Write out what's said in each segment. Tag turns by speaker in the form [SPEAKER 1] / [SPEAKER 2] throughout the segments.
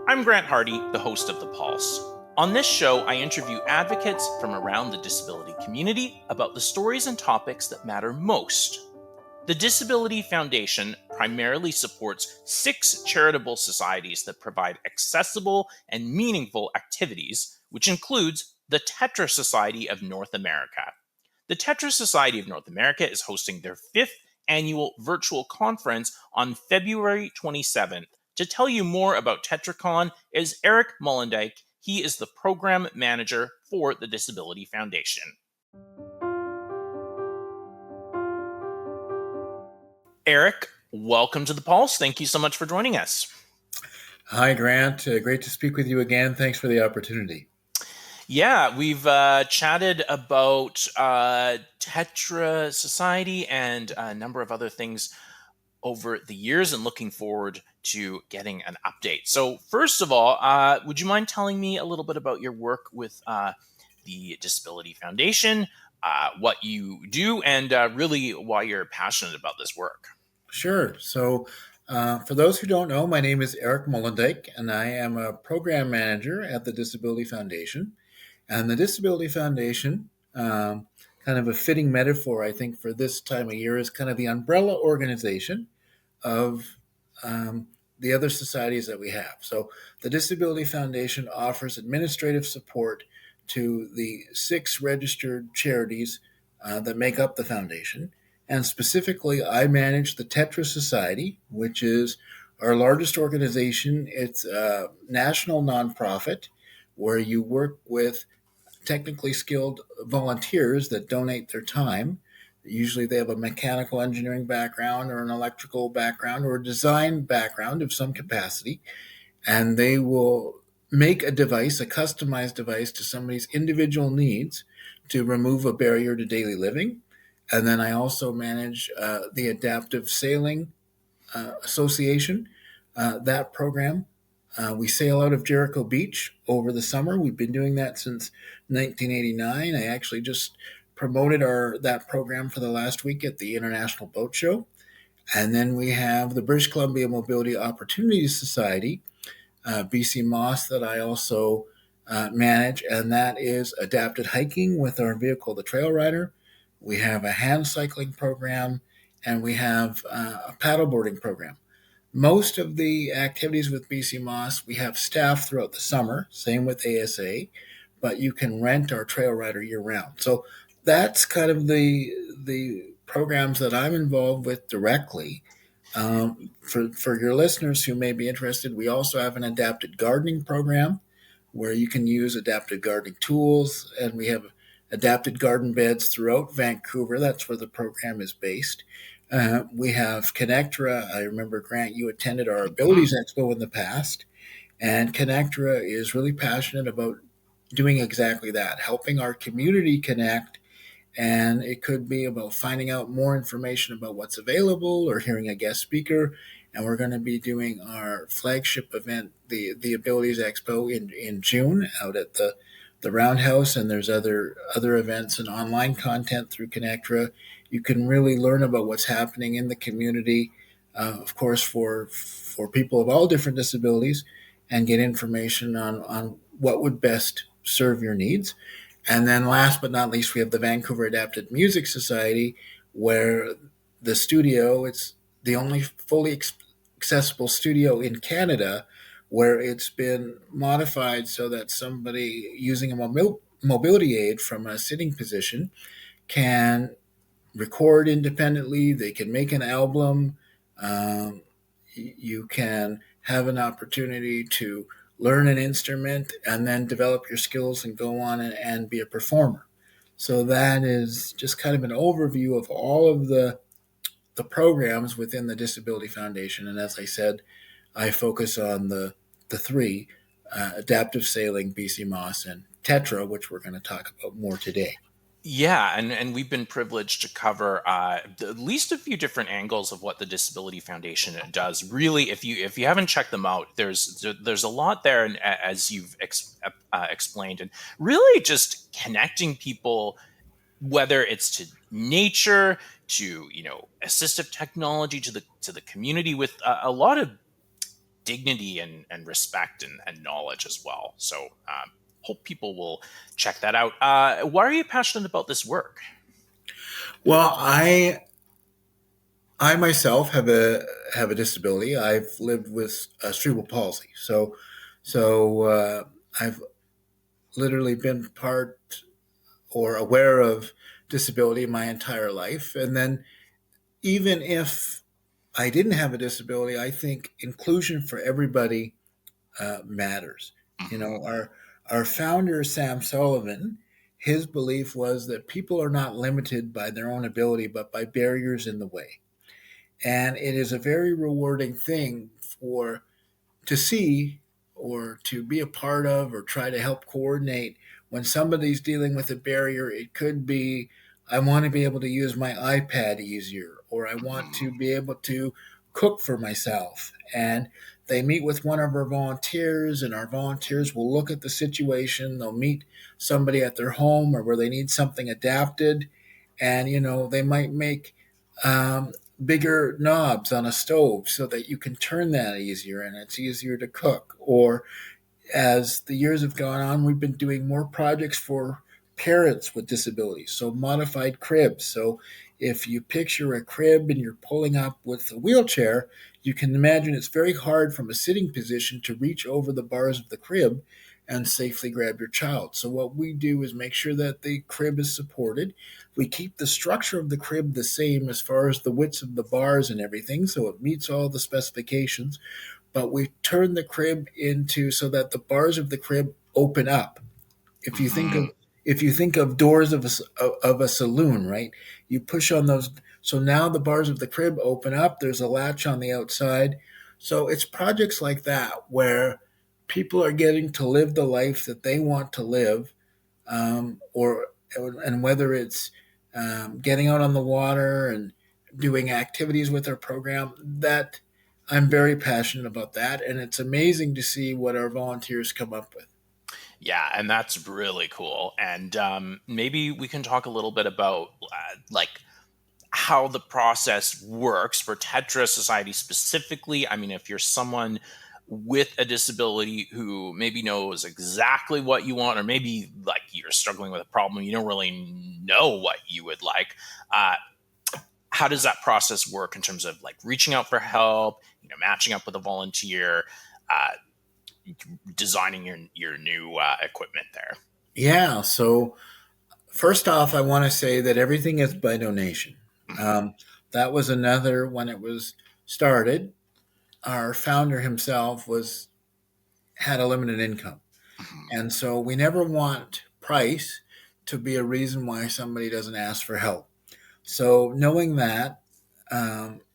[SPEAKER 1] I'm Grant Hardy, the host of The Pulse. On this show, I interview advocates from around the disability community about the stories and topics that matter most. The Disability Foundation primarily supports 6 charitable societies that provide accessible and meaningful activities, which includes the Tetra Society of North America. The Tetra Society of North America is hosting their 5th annual virtual conference on February 27th. To tell you more about TetraCon is Eric Mullendijk. He is the program manager for the Disability Foundation. Eric, welcome to the Pulse. Thank you so much for joining us.
[SPEAKER 2] Hi, Grant. Great to speak with you again. Thanks for the opportunity.
[SPEAKER 1] Yeah, we've chatted about Tetra Society and a number of other things over the years and looking forward to getting an update. So first of all, would you mind telling me a little bit about your work with the Disability Foundation, what you do, and really why you're passionate about this work?
[SPEAKER 2] Sure. So, for those who don't know, my name is Eric Mullendijk, and I am a program manager at the Disability Foundation. And the Disability Foundation, kind of a fitting metaphor, I think, for this time of year, is kind of the umbrella organization of the other societies that we have. So, the Disability Foundation offers administrative support to the 6 registered charities that make up the foundation. And specifically, I manage the Tetra Society, which is our largest organization. It's a national nonprofit where you work with technically skilled volunteers that donate their time. Usually, they have a mechanical engineering background or an electrical background or a design background of some capacity, and they will make a device, a customized device to somebody's individual needs to remove a barrier to daily living. And then I also manage the Adaptive Sailing Association, that program. We sail out of Jericho Beach over the summer. We've been doing that since 1989. I actually just promoted that program for the last week at the International Boat Show. And then we have the British Columbia Mobility Opportunities Society, BC Moss, that I also manage, and that is adapted hiking with our vehicle, the Trail Rider. We have a hand cycling program, and we have a paddleboarding program. Most of the activities with BC Moss, we have staff throughout the summer, same with ASA, but you can rent our Trail Rider year round. So that's kind of the programs that I'm involved with directly. For your listeners who may be interested, we also have an adapted gardening program where you can use adapted gardening tools, and we have adapted garden beds throughout Vancouver. That's where the program is based. We have Connectra. I remember, Grant, you attended our Abilities Expo in the past, and Connectra is really passionate about doing exactly that, helping our community connect. And it could be about finding out more information about what's available or hearing a guest speaker. And we're going to be doing our flagship event, the Abilities Expo, in June out at the Roundhouse. And there's other events and online content through Connectra. You can really learn about what's happening in the community, of course, for people of all different disabilities, and get information on what would best serve your needs. And then last but not least, we have the Vancouver Adapted Music Society, where the studio, it's the only fully accessible studio in Canada, where it's been modified so that somebody using a mobility aid from a sitting position can record independently. They can make an album. You can have an opportunity to learn an instrument and then develop your skills and go on and be a performer. So that is just kind of an overview of all of the programs within the Disability Foundation. And as I said, I focus on the 3, Adaptive Sailing, BC Moss, and Tetra, which we're going to talk about more today.
[SPEAKER 1] Yeah, and we've been privileged to cover at least a few different angles of what the Disability Foundation does. Really, if you haven't checked them out, there's a lot there, and as you've explained, and really just connecting people, whether it's to nature, to assistive technology, to the community, with a lot of dignity and respect and knowledge as well. So hope people will check that out. Why are you passionate about this work?
[SPEAKER 2] Well, I myself have a disability. I've lived with cerebral palsy, so I've literally been part or aware of disability my entire life. And then even if I didn't have a disability, I think inclusion for everybody matters. You
[SPEAKER 1] Mhm.
[SPEAKER 2] know, our founder Sam Sullivan, his belief was that people are not limited by their own ability, but by barriers in the way. And it is a very rewarding thing for to see or to be a part of or try to help coordinate when somebody's dealing with a barrier. It could be, I want to be able to use my iPad easier, or I want
[SPEAKER 1] Mhm.
[SPEAKER 2] to be able to cook for myself. And they meet with one of our volunteers, and our volunteers will look at the situation. They'll meet somebody at their home or where they need something adapted, and they might make um, bigger knobs on a stove so that you can turn that easier and it's easier to cook. Or as the years have gone on, we've been doing more projects for parents with disabilities, so modified cribs. So if you picture a crib and you're pulling up with a wheelchair, you can imagine it's very hard from a sitting position to reach over the bars of the crib and safely grab your child. So what we do is make sure that the crib is supported. We keep the structure of the crib the same as far as the widths of the bars and everything, so it meets all the specifications, but we turn the crib into so that the bars of the crib open up. If you think
[SPEAKER 1] Mhm.
[SPEAKER 2] of doors of a saloon, right? You push on those, so now the bars of the crib open up. There's a latch on the outside. So it's projects like that where people are getting to live the life that they want to live, or and whether it's getting out on the water and doing activities with our program, that I'm very passionate about that, and it's amazing to see what our volunteers come up with.
[SPEAKER 1] Yeah, and that's really cool. And maybe we can talk a little bit about like how the process works for Tetra Society specifically. I mean, if you're someone with a disability who maybe knows exactly what you want, or maybe like you're struggling with a problem, you don't really know what you would like. Uh, how does that process work in terms of like reaching out for help, matching up with a volunteer, uh, designing your new equipment there?
[SPEAKER 2] Yeah. So first off, I want to say that everything is by donation.
[SPEAKER 1] Mhm.
[SPEAKER 2] Um, that was another when it was started. Our founder himself was had a limited income,
[SPEAKER 1] Mhm.
[SPEAKER 2] and so we never want price to be a reason why somebody doesn't ask for help. So knowing that,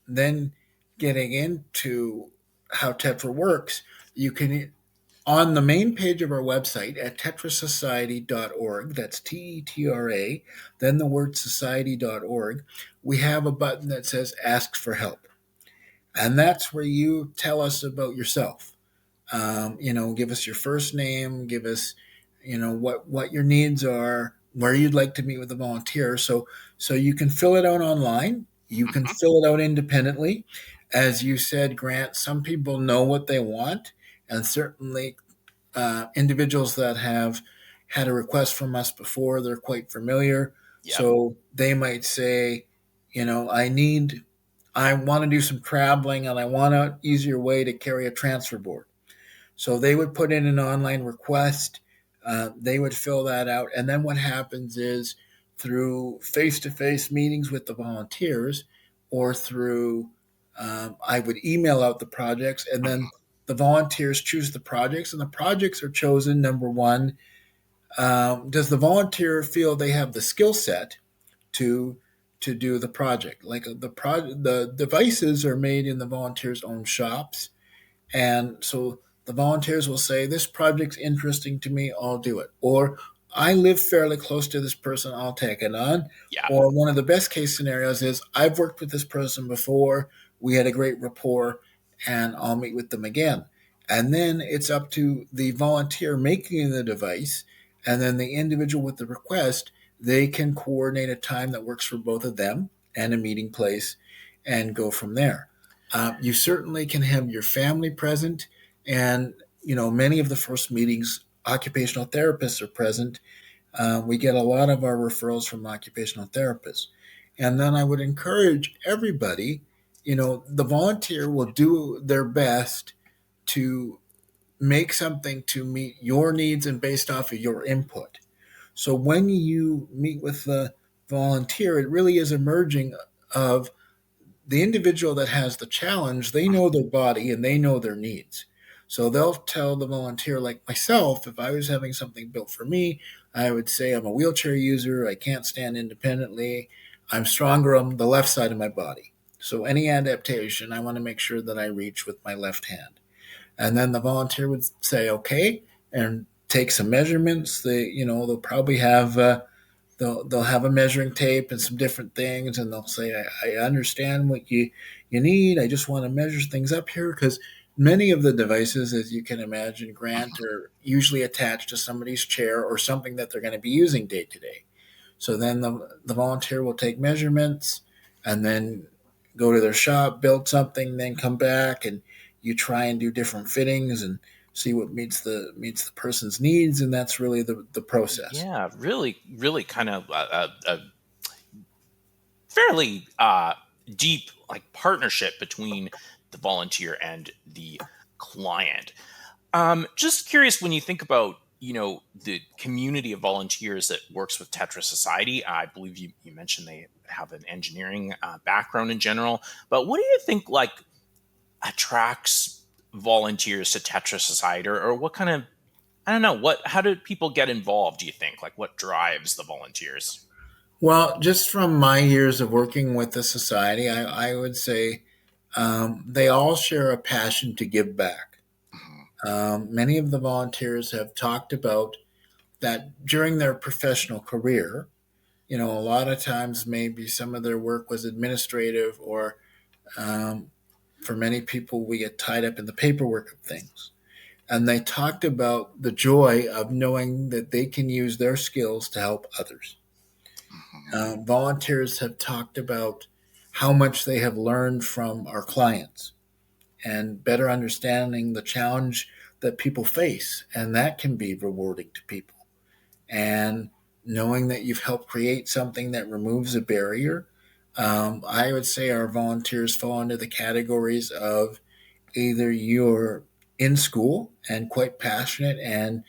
[SPEAKER 2] then getting into how Tetra works, you can on the main page of our website at tetrasociety.org, that's TETRA, then the word society.org, we have a button that says Ask for Help. And that's where you tell us about yourself. Give us your first name, give us, what your needs are, where you'd like to meet with a volunteer. So you can fill it out online. You can
[SPEAKER 1] Mhm.
[SPEAKER 2] fill it out independently. As you said, Grant, some people know what they want, and certainly individuals that have had a request from us before, they're quite familiar.
[SPEAKER 1] Yep.
[SPEAKER 2] So they might say, I want to do some traveling and I want an easier way to carry a transfer board. So they would put in an online request, they would fill that out. And then what happens is through face to face meetings with the volunteers or through, I would email out the projects, and then
[SPEAKER 1] Mhm.
[SPEAKER 2] the volunteers choose the projects, and the projects are chosen. Number one, does the volunteer feel they have the skill set to do the project? Like the devices are made in the volunteers' own shops, and so the volunteers will say, this project's interesting to me, I'll do it. Or I live fairly close to this person, I'll take it on.
[SPEAKER 1] Yeah.
[SPEAKER 2] Or one of the best case scenarios is, I've worked with this person before, we had a great rapport, and I'll meet with them again. And then it's up to the volunteer making the device, and then the individual with the request, they can coordinate a time that works for both of them and a meeting place and go from there. You certainly can have your family present, and many of the first meetings, occupational therapists are present. We get a lot of our referrals from occupational therapists, and then I would encourage everybody. The volunteer will do their best to make something to meet your needs and based off of your input. So when you meet with the volunteer, it really is emerging of the individual that has the challenge. They know their body and they know their needs. So they'll tell the volunteer, like myself, if I was having something built for me, I would say I'm a wheelchair user. I can't stand independently. I'm stronger on the left side of my body. So any adaptation, I want to make sure that I reach with my left hand. And then the volunteer would say, okay, and take some measurements. They'll probably have they'll have a measuring tape and some different things, and they'll say, I understand what you need. I just want to measure things up here because many of the devices, as you can imagine, Grant, are usually attached to somebody's chair or something that they're going to be using day to day. So then the volunteer will take measurements and then go to their shop, build something, then come back and you try and do different fittings and see what meets the person's needs, and that's really the process.
[SPEAKER 1] Yeah, really, really kind of a fairly deep like partnership between the volunteer and the client. Just curious, when you think about the community of volunteers that works with Tetra Society, I believe you mentioned they have an engineering background in general, but what do you think like attracts volunteers to Tetra Society, or what kind of, I don't know, what how do people get involved, do you think? Like what drives the volunteers?
[SPEAKER 2] Well, just from my years of working with the society, I would say they all share a passion to give back.
[SPEAKER 1] Mhm.
[SPEAKER 2] Many of the volunteers have talked about that during their professional career. A lot of times maybe some of their work was administrative, or um, for many people, we get tied up in the paperwork of things. And they talked about the joy of knowing that they can use their skills to help others.
[SPEAKER 1] Mhm.
[SPEAKER 2] Volunteers have talked about how much they have learned from our clients and better understanding the challenge that people face. And that can be rewarding to people. And knowing that you've helped create something that removes a barrier. I would say our volunteers fall into the categories of either you're in school and quite passionate and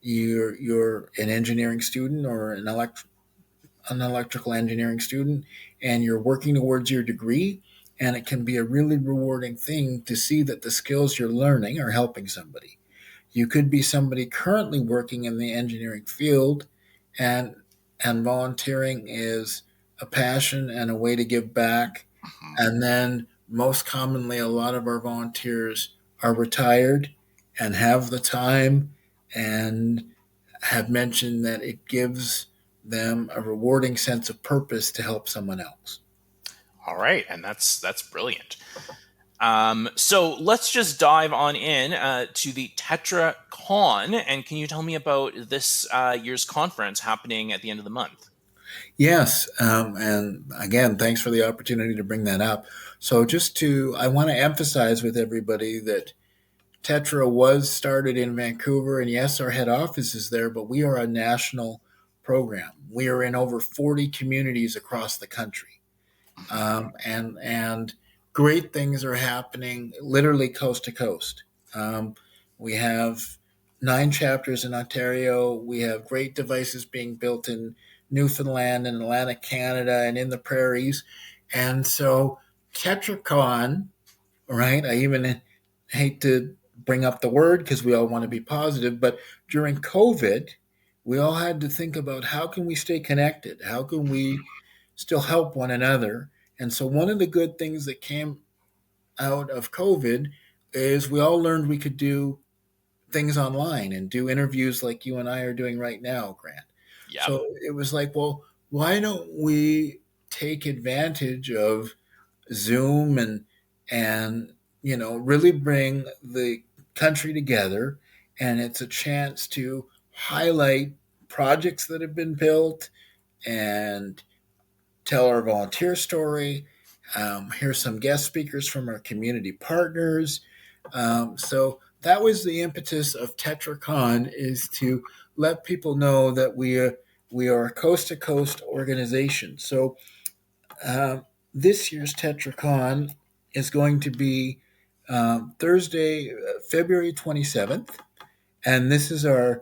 [SPEAKER 2] you're an engineering student or an electrical engineering student and you're working towards your degree, and it can be a really rewarding thing to see that the skills you're learning are helping somebody. You could be somebody currently working in the engineering field, and volunteering is a passion and a way to give back.
[SPEAKER 1] Mhm.
[SPEAKER 2] And then most commonly a lot of our volunteers are retired and have the time and have mentioned that it gives them a rewarding sense of purpose to help someone else.
[SPEAKER 1] All right, and that's brilliant. So let's just dive on in to the TetraCon, and can you tell me about this year's conference happening at the end of the month?
[SPEAKER 2] Yes, and again, thanks for the opportunity to bring that up. So, I want to emphasize with everybody that Tetra was started in Vancouver, and yes, our head office is there, but we are a national program. We are in over 40 communities across the country,
[SPEAKER 1] Mhm.
[SPEAKER 2] and great things are happening literally coast to coast. Um, we have 9 chapters in Ontario. We have great devices being built in Newfoundland and Atlantic Canada and in the prairies, and so TetraCon, right? I even hate to bring up the word because we all want to be positive, but during COVID, we all had to think about how can we stay connected? How can we still help one another? And so one of the good things that came out of COVID is we all learned we could do things online and do interviews like you and I are doing right now, Grant.
[SPEAKER 1] Yep.
[SPEAKER 2] So it was like, well, why don't we take advantage of Zoom and really bring the country together, and it's a chance to highlight projects that have been built and tell our volunteer story Here's some guest speakers from our community partners. So that was the impetus of TetraCon, is to let people know that we are a coast to coast organization. So this year's TetraCon is going to be Thursday, February 27th, and this is our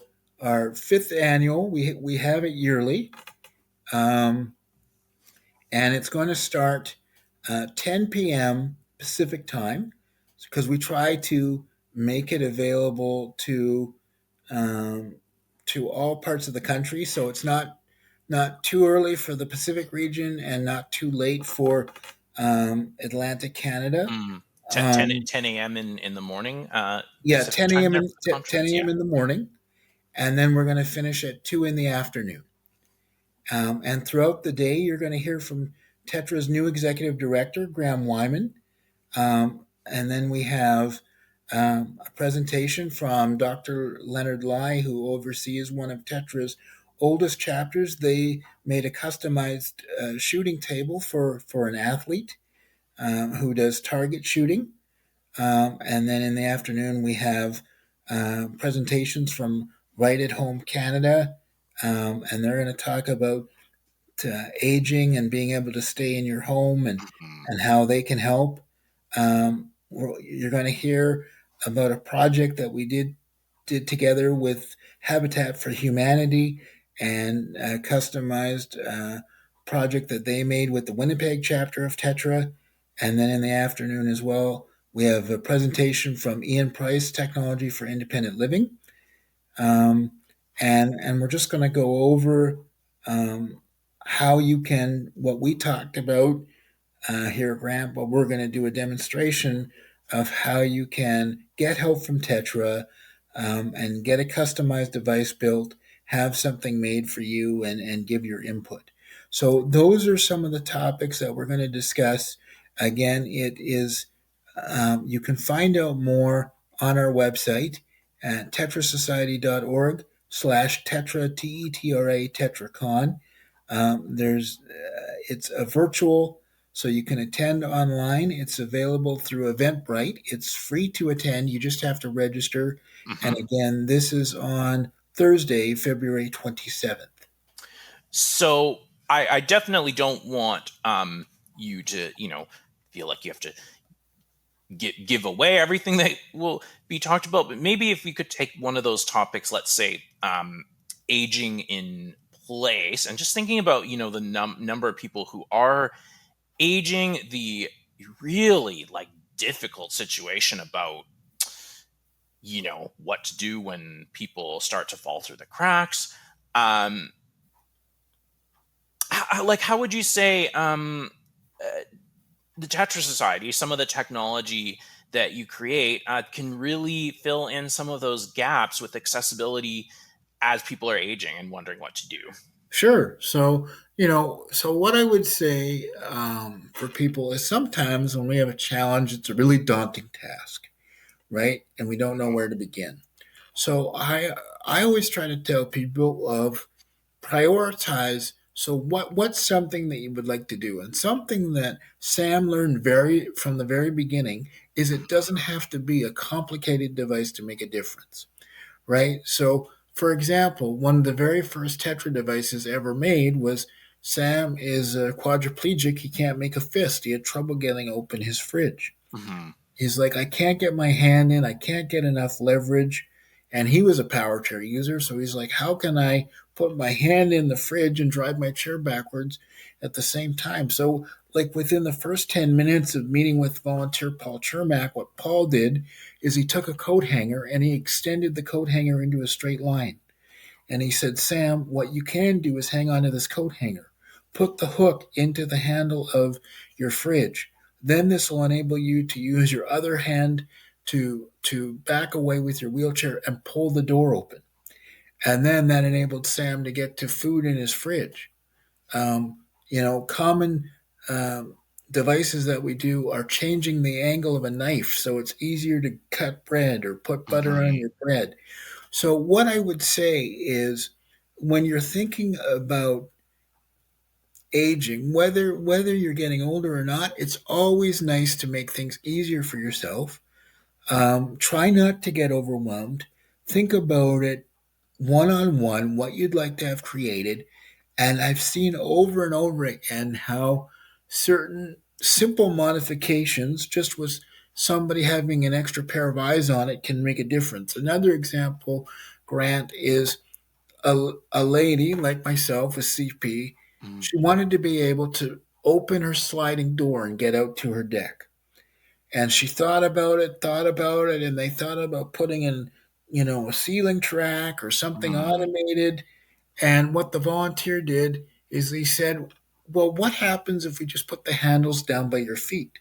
[SPEAKER 2] fifth annual. We have it yearly. Um, and it's going to start 10 p.m. Pacific time, because we try to make it available um, to all parts of the country. So it's not too early for the Pacific region and not too late for Atlantic Canada.
[SPEAKER 1] Mm. 10,
[SPEAKER 2] Um,
[SPEAKER 1] 10 a.m. in the morning,
[SPEAKER 2] yeah,
[SPEAKER 1] Pacific time there for the
[SPEAKER 2] 10
[SPEAKER 1] conference.
[SPEAKER 2] a.m.
[SPEAKER 1] Yeah.
[SPEAKER 2] in the morning, and then we're going to finish at 2 in the afternoon. And throughout the day, you're going to hear from Tetra's new executive director, Graham Wyman. And then we have a presentation from Dr. Leonard Lai, who oversees one of Tetra's oldest chapters. They made a customized shooting table for an athlete who does target shooting. And then in the afternoon, we have presentations from Right at Home Canada, and they're going to talk about aging and being able to stay in your home,
[SPEAKER 1] Mhm.
[SPEAKER 2] and how they can help. You're going to hear about a project that we did together with Habitat for Humanity, and a customized project that they made with the Winnipeg chapter of Tetra. And then in the afternoon as well, we have a presentation from Ian Price, Technology for Independent Living. Um, and we're just going to go over um, how you can, what we talked about here at Ramp, but we're going to do a demonstration of how you can get help from Tetra, and get a customized device built, have something made for you, and give your input. So those are some of the topics that we're going to discuss. Again, it is you can find out more on our website at tetrasociety.org/tetra, Tetra, TetraCon. It's a virtual, so you can attend online. It's available through Eventbrite. It's free to attend. You just have to register. And
[SPEAKER 1] Mhm.
[SPEAKER 2] again, this is on Thursday, February 27th.
[SPEAKER 1] So I definitely don't want you to feel like you have to give away everything that will be talked about. But maybe if we could take one of those topics, let's say aging in place, and just thinking about the number of people who are aging, the really like difficult situation about what to do when people start to fall through the cracks. um like how would you say the Tetra Society, some of the technology that you create can really fill in some of those gaps with accessibility as people are aging and wondering what to do?
[SPEAKER 2] Sure. So, so what I would say for people is, sometimes when we have a challenge, it's a really daunting task, right? And we don't know where to begin. So I always try to tell people of prioritize. So what's something that you would like to do? And something that Sam learned very from the very beginning is, it doesn't have to be a complicated device to make a difference, right? So for example, one of the very first Tetra devices ever made was, Sam is a quadriplegic. He can't make a fist. He had trouble getting open his fridge.
[SPEAKER 1] Hmm.
[SPEAKER 2] He's like, I can't get my hand in. I can't get enough leverage. And he was a power chair user. So he's like, how can I put my hand in the fridge and drive my chair backwards at the same time? So, like, within the first 10 minutes of meeting with volunteer Paul Chermak, what Paul did is he took a coat hanger and he extended the coat hanger into a straight line. And he said, Sam, what you can do is hang on to this coat hanger. Put the hook into the handle of your fridge. Then this will enable you to use your other hand to back away with your wheelchair and pull the door open. And then that enabled Sam to get to food in his fridge. Common um, devices that we do are changing the angle of a knife so it's easier to cut bread or put butter on
[SPEAKER 1] Hmm.
[SPEAKER 2] your bread. So, what I would say is, when you're thinking about aging, whether you're getting older or not, it's always nice to make things easier for yourself. Try not to get overwhelmed. Think about it one on one, what you'd like to have created. And I've seen over and over again how certain simple modifications, just with somebody having an extra pair of eyes on it, can make a difference. Another example, Grant, is a lady like myself with CP.
[SPEAKER 1] Mm.
[SPEAKER 2] She wanted to be able to open her sliding door and get out to her deck. And she thought about it, and they thought about putting in, a ceiling track or something
[SPEAKER 1] Mm.
[SPEAKER 2] automated. And what the volunteer did is he said, well, what happens if we just put the handles down by your feet?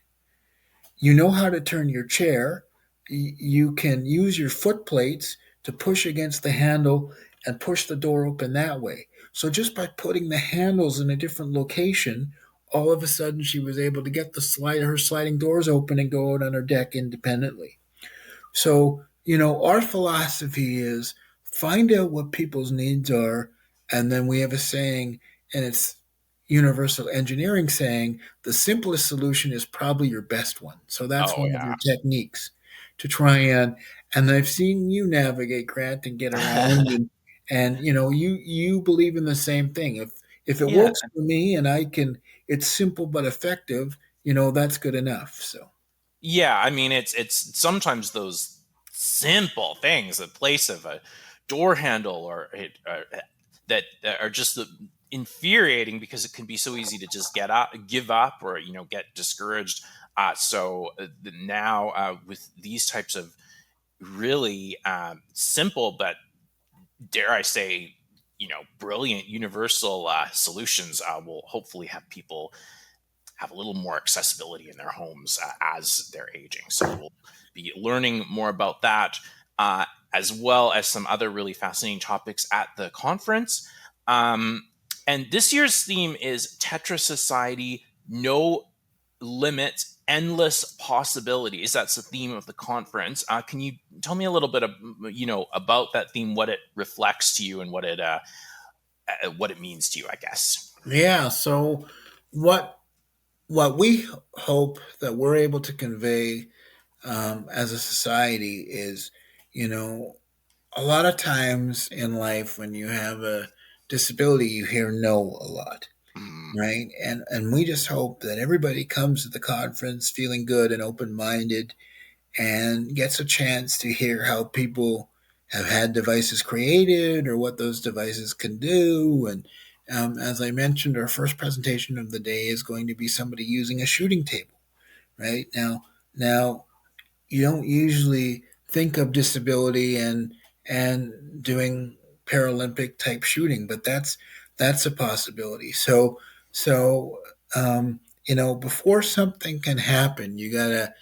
[SPEAKER 2] You know how to turn your chair. You can use your foot plates to push against the handle and push the door open that way. So just by putting the handles in a different location, all of a sudden she was able to get her sliding doors open and go out on her deck independently. So, our philosophy is find out what people's needs are. And then we have a saying, and it's universal engineering saying, the simplest solution is probably your best one. So that's
[SPEAKER 1] Oh
[SPEAKER 2] one of your techniques to try and I've seen you navigate, Grant, and get
[SPEAKER 1] yeah.
[SPEAKER 2] around. And you believe in the same thing. If it
[SPEAKER 1] Yeah.
[SPEAKER 2] works for me and it's simple but effective, that's good enough. So.
[SPEAKER 1] Yeah, I mean it's sometimes those simple things, the place of a door handle that are just infuriating because it can be so easy to just get up, give up, or get discouraged. Now with these types of really simple but dare I say brilliant universal solutions will hopefully have people have a little more accessibility in their homes as they're aging. So we'll be learning more about that, as well as some other really fascinating topics at the conference. Um, and this year's theme is Tetra Society, No Limits, Endless Possibilities. That's the theme of the conference. Can you tell me a little bit of about that theme, what it reflects to you, and what it means to you, I guess.
[SPEAKER 2] Yeah, so what what we hope that we're able to convey as a society is, you know, a lot of times in life when you have a disability, you hear no a lot,
[SPEAKER 1] Mm,
[SPEAKER 2] right? And we just hope that everybody comes to the conference feeling good and open minded and gets a chance to hear how people have had devices created or what those devices can do. And as I mentioned, our first presentation of the day is going to be somebody using a shooting table. Right now, you don't usually think of disability and doing Paralympic type shooting, but that's a possibility. So before something can happen, you gotta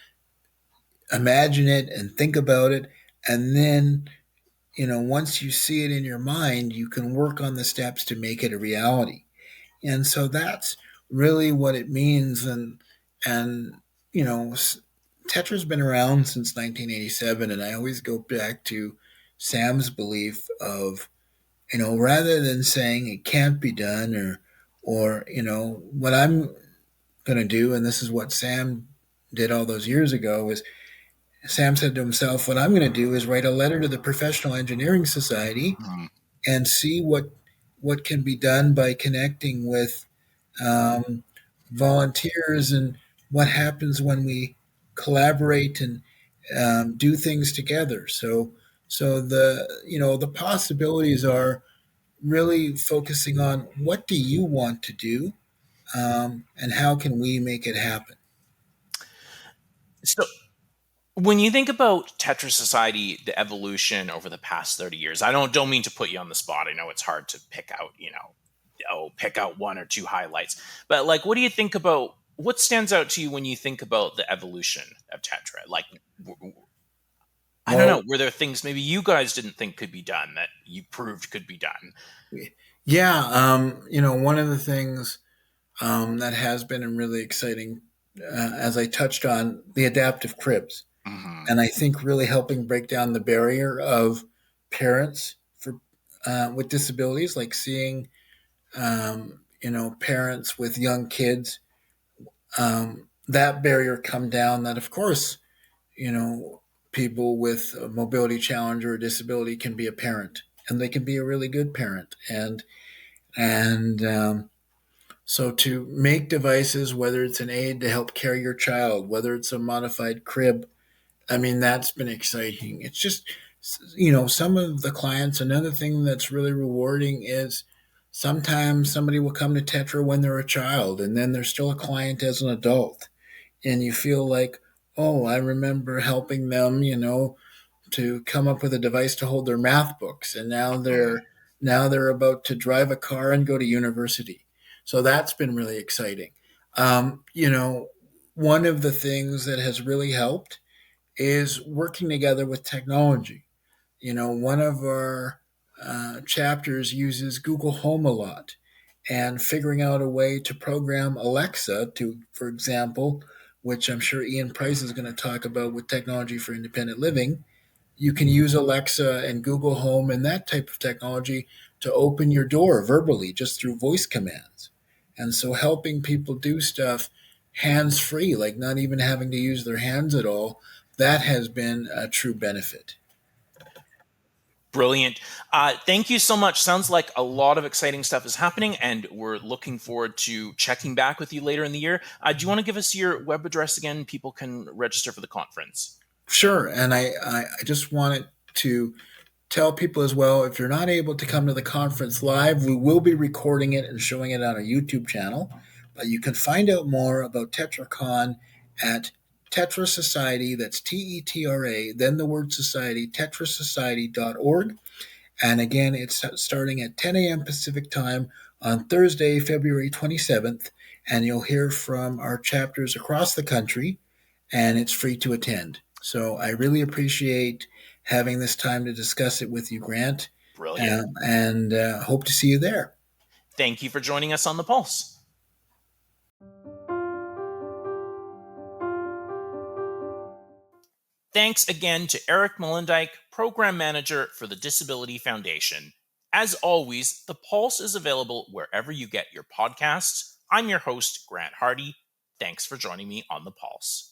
[SPEAKER 2] imagine it and think about it, and then once you see it in your mind, you can work on the steps to make it a reality. And so that's really what it means. And you know, Tetra's been around since 1987, and I always go back to Sam's belief of rather than saying it can't be done or what I'm going to do, and this is what Sam did all those years ago, is Sam said to himself, what I'm going to do is write a letter to the Professional Engineering Society
[SPEAKER 1] mm,
[SPEAKER 2] and see what can be done by connecting with um, volunteers and what happens when we collaborate and do things together. So the possibilities are really focusing on what do you want to do, and how can we make it happen.
[SPEAKER 1] So, when you think about Tetris Society, the evolution over the past 30 years, I don't mean to put you on the spot. I know it's hard to pick out, pick out one or two highlights. But like, what do you think about what stands out to you when you think about the evolution of Tetra? Like, I don't
[SPEAKER 2] Well,
[SPEAKER 1] know, were there things maybe you guys didn't think could be done that you proved could be done?
[SPEAKER 2] yeah, one of the things that has been really exciting, as I touched on, the adaptive cribs.
[SPEAKER 1] Hmm.
[SPEAKER 2] And I think really helping break down the barrier of parents for with disabilities, like seeing parents with young kids, that barrier come down. That of course, you know, people with a mobility challenge or a disability can be a parent, and they can be a really good parent. And so to make devices, whether it's an aid to help carry your child, whether it's a modified crib, I mean, that's been exciting. It's just, some of the clients, another thing that's really rewarding is sometimes somebody will come to Tetra when they're a child and then they're still a client as an adult. And you feel like, oh, I remember helping them, to come up with a device to hold their math books. And now they're about to drive a car and go to university. So that's been really exciting. One of the things that has really helped is working together with technology. One of our chapters uses Google Home a lot, and figuring out a way to program Alexa to, for example, which I'm sure Ian Price is going to talk about with technology for independent living. You can use Alexa and Google Home and that type of technology to open your door verbally just through voice commands. And so helping people do stuff hands free, like not even having to use their hands at all, that has been a true benefit.
[SPEAKER 1] Brilliant. Thank you so much. Sounds like a lot of exciting stuff is happening, and we're looking forward to checking back with you later in the year. Do you want to give us your web address again? People can register for the conference.
[SPEAKER 2] Sure. And I just wanted to tell people as well, if you're not able to come to the conference live, we will be recording it and showing it on our YouTube channel. But you can find out more about TetraCon at Tetra Society, that's TETRA, then the word society, tetrasociety.org. And again, it's starting at 10 a.m. Pacific time on Thursday, February 27th. And you'll hear from our chapters across the country, and it's free to attend. So I really appreciate having this time to discuss it with you, Grant,
[SPEAKER 1] Brilliant.
[SPEAKER 2] and hope to see you there.
[SPEAKER 1] Thank you for joining us on The Pulse. Thanks again to Eric Mullendijk, Program Manager for the Disability Foundation. As always, The Pulse is available wherever you get your podcasts. I'm your host, Grant Hardy. Thanks for joining me on The Pulse.